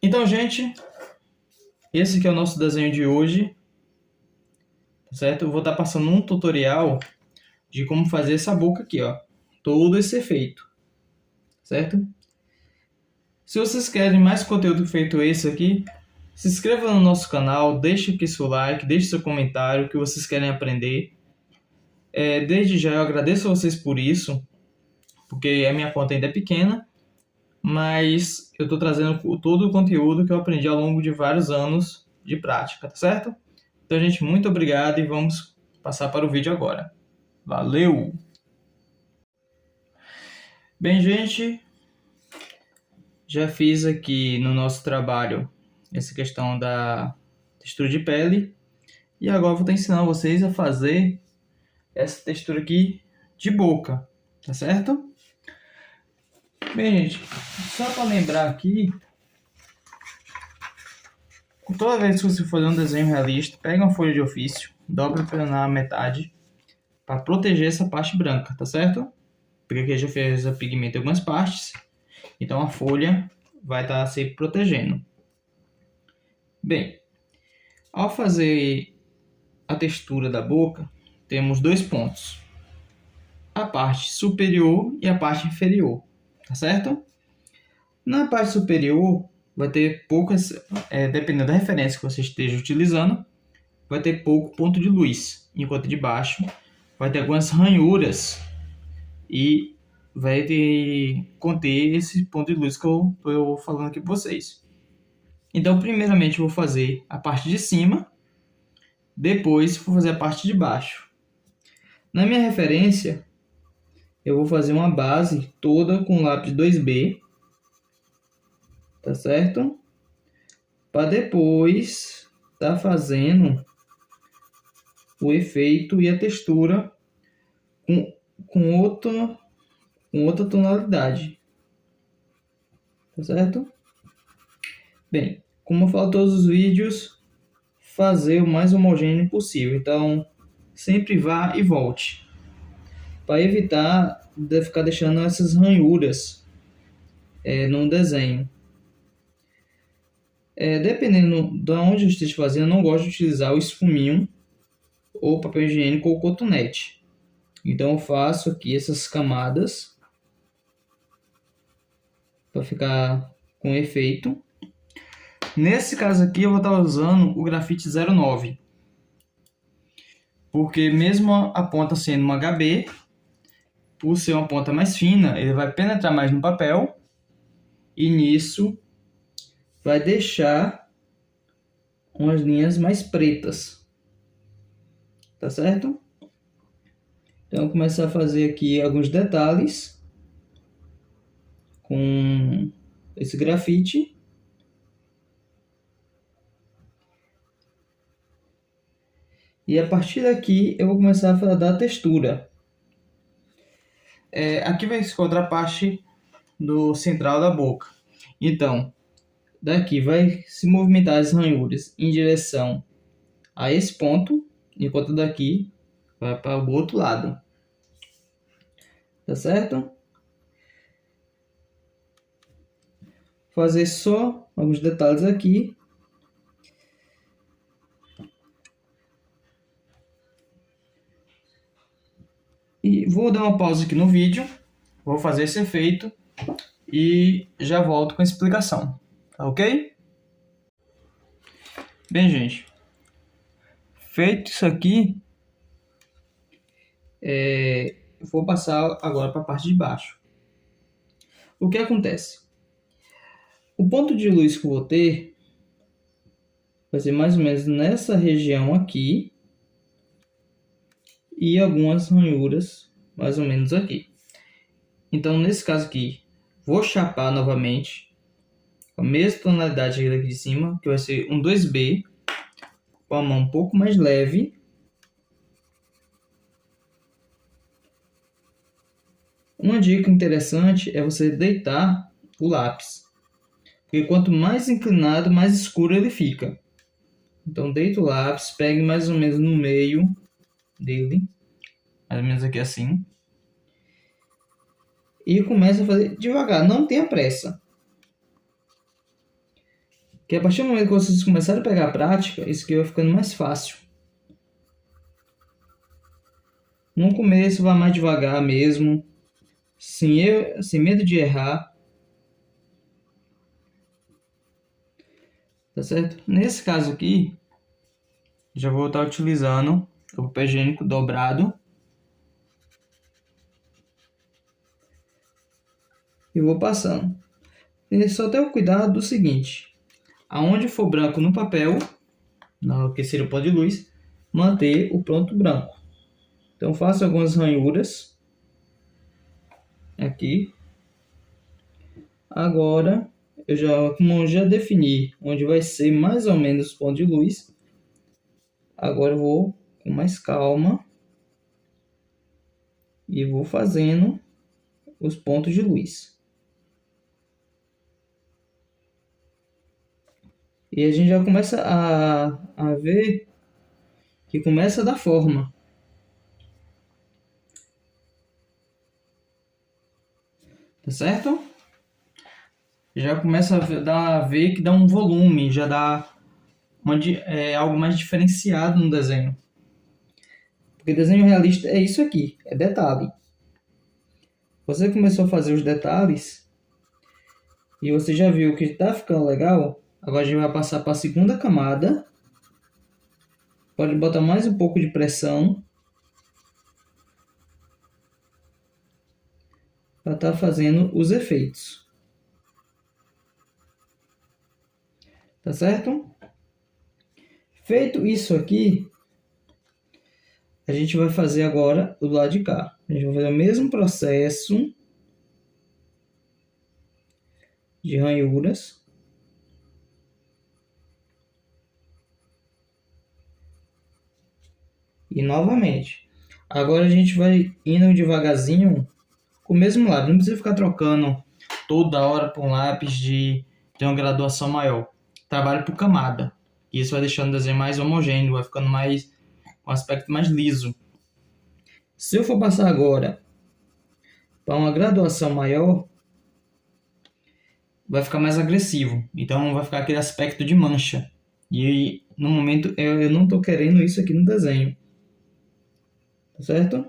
Então, gente, esse aqui é o nosso desenho de hoje, tá certo? Eu vou estar passando um tutorial de como fazer essa boca aqui, ó. Todo esse efeito, certo? Se vocês querem mais conteúdo feito esse aqui, se inscreva no nosso canal, deixe aqui seu like, deixe seu comentário, o que vocês querem aprender. Desde já eu agradeço a vocês por isso, porque a minha conta ainda é pequena, mas eu estou trazendo todo o conteúdo que eu aprendi ao longo de vários anos de prática, tá certo? Então, gente, muito obrigado e vamos passar para o vídeo agora. Valeu! Bem, gente, já fiz aqui no nosso trabalho essa questão da textura de pele e agora eu vou estar ensinando vocês a fazer essa textura aqui de boca, tá certo? Bem, gente, só para lembrar aqui, toda vez que você for fazer um desenho realista, pega uma folha de ofício, dobra na metade para proteger essa parte branca, tá certo? Porque aqui já fez o pigmento em algumas partes, então a folha vai estar se protegendo. Bem, ao fazer a textura da boca, temos dois pontos: a parte superior e a parte inferior, tá certo? Na parte superior vai ter poucas, dependendo da referência que você esteja utilizando, vai ter pouco ponto de luz, enquanto de baixo vai ter algumas ranhuras e vai conter esse ponto de luz que eu estou falando aqui para vocês. Então, primeiramente, eu vou fazer a parte de cima, depois vou fazer a parte de baixo. Na minha referência, eu vou fazer uma base toda com lápis 2B, tá certo? Para depois tá fazendo o efeito e a textura com outra tonalidade, tá certo? Bem, como eu falo em todos os vídeos, fazer o mais homogêneo possível. Então, sempre vá e volte, para evitar de ficar deixando essas ranhuras no desenho. Dependendo de onde eu esteja fazendo, eu não gosto de utilizar o esfuminho ou papel higiênico ou cotonete. Então eu faço aqui essas camadas para ficar com efeito. Nesse caso aqui eu vou estar usando o grafite 09, porque mesmo a ponta sendo uma HB, por ser uma ponta mais fina, ele vai penetrar mais no papel e nisso vai deixar umas linhas mais pretas, tá certo? Então eu vou começar a fazer aqui alguns detalhes com esse grafite. E a partir daqui eu vou começar a dar a textura. Aqui vai se encontrar a parte do central da boca. Então, daqui vai se movimentar as ranhuras em direção a esse ponto, enquanto daqui vai para o outro lado. Tá certo? Fazer só alguns detalhes aqui. E vou dar uma pausa aqui no vídeo, vou fazer esse efeito e já volto com a explicação, tá ok? Bem, gente, feito isso aqui, vou passar agora para a parte de baixo. O que acontece? O ponto de luz que eu vou ter vai ser mais ou menos nessa região aqui e algumas ranhuras mais ou menos aqui. Então, nesse caso aqui, vou chapar novamente com a mesma tonalidade aqui de cima, que vai ser um 2B, com a mão um pouco mais leve. Uma dica interessante é você deitar o lápis, porque quanto mais inclinado, mais escuro ele fica. Então, deita o lápis, pegue mais ou menos no meio dele, mais ou menos aqui assim, e começa a fazer devagar, não tenha pressa. Que a partir do momento que vocês começarem a pegar a prática, isso aqui vai ficando mais fácil. No começo, vá mais devagar mesmo, sem medo de errar. Tá certo? Nesse caso aqui, já vou estar utilizando o papel higiênico dobrado. E vou passando. E só ter o cuidado do seguinte: aonde for branco no papel, no que seria o pó de luz, manter o ponto branco. Então faço algumas ranhuras aqui. Agora, como eu já defini onde vai ser mais ou menos o ponto de luz, agora eu vou com mais calma e vou fazendo os pontos de luz. E a gente já começa a ver que começa a dar forma. Tá certo? Já começa a ver que dá um volume, já dá algo mais diferenciado no desenho. Porque desenho realista é isso aqui, é detalhe. Você começou a fazer os detalhes e você já viu que está ficando legal. Agora a gente vai passar para a segunda camada. Pode botar mais um pouco de pressão para estar fazendo os efeitos. Tá certo? Feito isso aqui, a gente vai fazer agora do lado de cá. A gente vai fazer o mesmo processo de ranhuras. E novamente. Agora a gente vai indo devagarzinho com o mesmo lápis. Não precisa ficar trocando toda hora por um lápis de uma graduação maior. Trabalho por camada. Isso vai deixando o desenho mais homogêneo, vai ficando mais um aspecto mais liso. Se eu for passar agora para uma graduação maior, vai ficar mais agressivo. Então vai ficar aquele aspecto de mancha. E no momento eu não estou querendo isso aqui no desenho. Tá certo?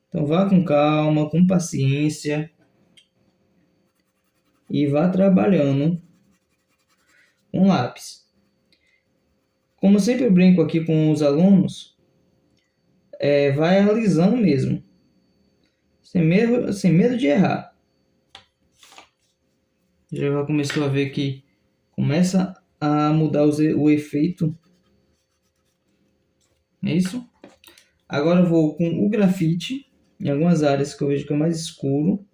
Então vá com calma, com paciência e vá trabalhando com lápis. Como eu sempre brinco aqui com os alunos, vai alisando mesmo, sem medo de errar. Já começou a ver que começa a mudar o efeito. É isso? Agora eu vou com o grafite, em algumas áreas que eu vejo que é mais escuro.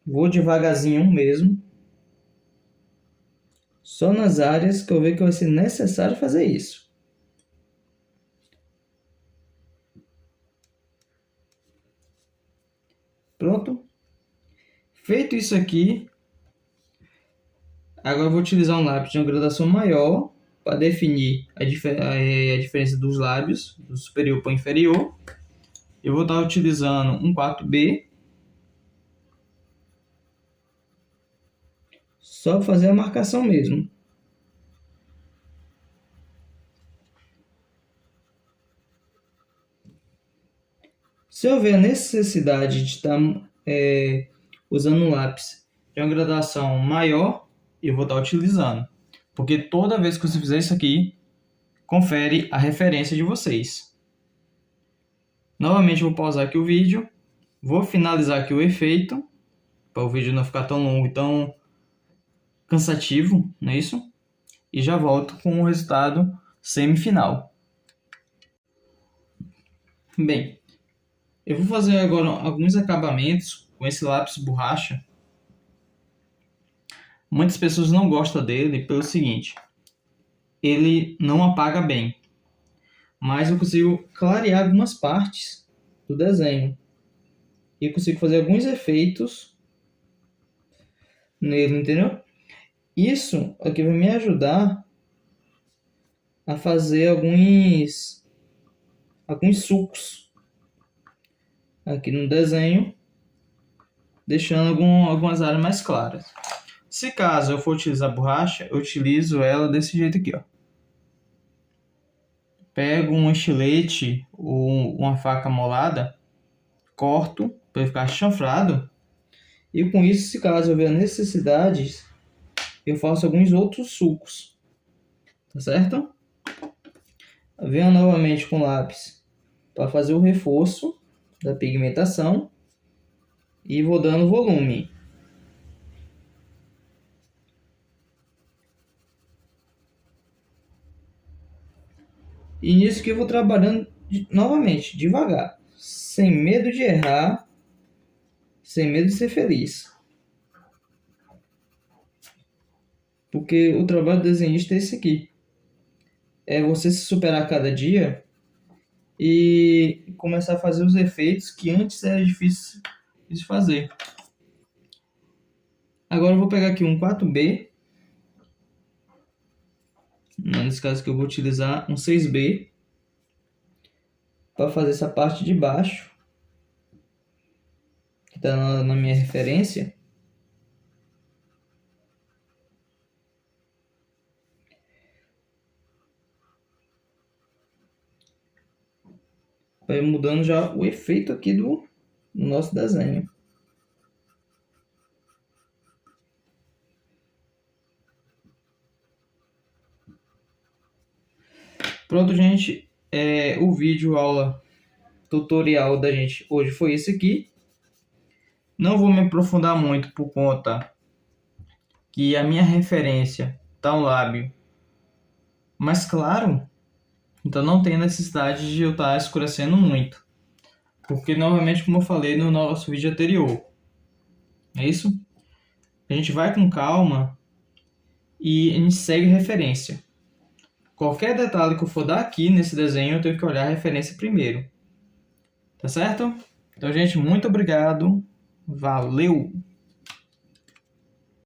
Vou devagarzinho mesmo. Só nas áreas que eu vejo que vai ser necessário fazer isso. Pronto? Feito isso aqui, agora eu vou utilizar um lápis de uma gradação maior para definir a diferença dos lábios, do superior para o inferior. Eu vou estar utilizando um 4B, só para fazer a marcação mesmo. Se houver a necessidade de estar usando um lápis de uma gradação maior, eu vou estar utilizando. Porque toda vez que você fizer isso aqui, confere a referência de vocês. Novamente, eu vou pausar aqui o vídeo. Vou finalizar aqui o efeito, para o vídeo não ficar tão longo e tão cansativo, não é isso? E já volto com o resultado semifinal. Bem, eu vou fazer agora alguns acabamentos com esse lápis borracha. Muitas pessoas não gostam dele pelo seguinte: ele não apaga bem, mas eu consigo clarear algumas partes do desenho e consigo fazer alguns efeitos nele, entendeu? Isso aqui vai me ajudar a fazer alguns sulcos aqui no desenho, deixando algumas áreas mais claras. Se caso eu for utilizar borracha, eu utilizo ela desse jeito aqui, ó. Pego um estilete ou uma faca molada, corto para ele ficar chanfrado, e com isso, se caso eu ver necessidade, eu faço alguns outros sucos, tá certo? Venho novamente com lápis para fazer o reforço da pigmentação e vou dando volume. E nisso que eu vou trabalhando novamente, devagar, sem medo de errar, sem medo de ser feliz. Porque o trabalho do desenhista é esse aqui. É você se superar a cada dia e começar a fazer os efeitos que antes era difícil de fazer. Agora eu vou pegar aqui um 4B. Nesse caso que eu vou utilizar um 6B para fazer essa parte de baixo, que está na minha referência. Vai mudando já o efeito aqui do nosso desenho. Pronto, gente. O vídeo aula tutorial da gente hoje foi esse aqui. Não vou me aprofundar muito por conta que a minha referência está um lábio mais claro, então não tem necessidade de eu estar escurecendo muito, porque novamente, como eu falei no nosso vídeo anterior, é isso? A gente vai com calma e a gente segue referência. Qualquer detalhe que eu for dar aqui nesse desenho, eu tenho que olhar a referência primeiro. Tá certo? Então, gente, muito obrigado. Valeu!